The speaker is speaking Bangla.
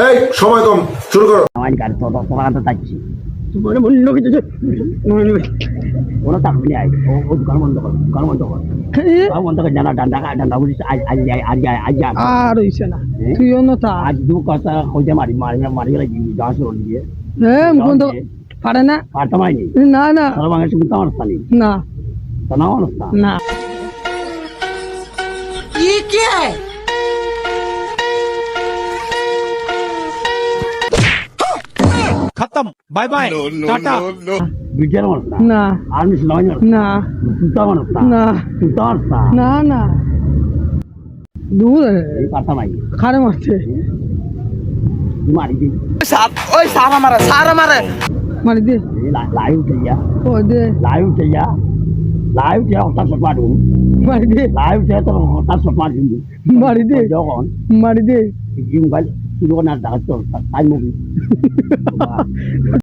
এই সময় কম, শুরু করো। আমার গাড়ি তো তোমার কাছে যাচ্ছি তোমার বলল কিছু ওরা চাকরি নেই ও দোকান বন্ধ কর দোকান বন্ধ কর দোকান বন্ধ কর জানা ডান্ডা ডান্ডা বুঝিস আজ আর হইছে না তুইও না তা আজ দু কথা কইতে মারি মারি মারি গেলে গাছ রোড দিয়ে মুকুন তো পারে না পারতামাইনি না না সর্বাঙ্গে শুনতে অবস্থানি না তা অবস্থা না खत्म बाय बाय टाटा বিজয়ের অবস্থা না আর্মি সিলামানি না সুতা অবস্থা না সুতা অবস্থা না না দূর পারতামাইনি খারে মারছে মারি দিই মারি দে লাইভ উঠিয়া ও দে লাইভ উঠিয়া হঠাৎ শট মারুন মারি দে লাইভ উঠিয়া তো হঠাৎ শট মারুন মারি দে যখন মারি দে মোবাইল শুরু করে না ডাক্তার তাই মুভি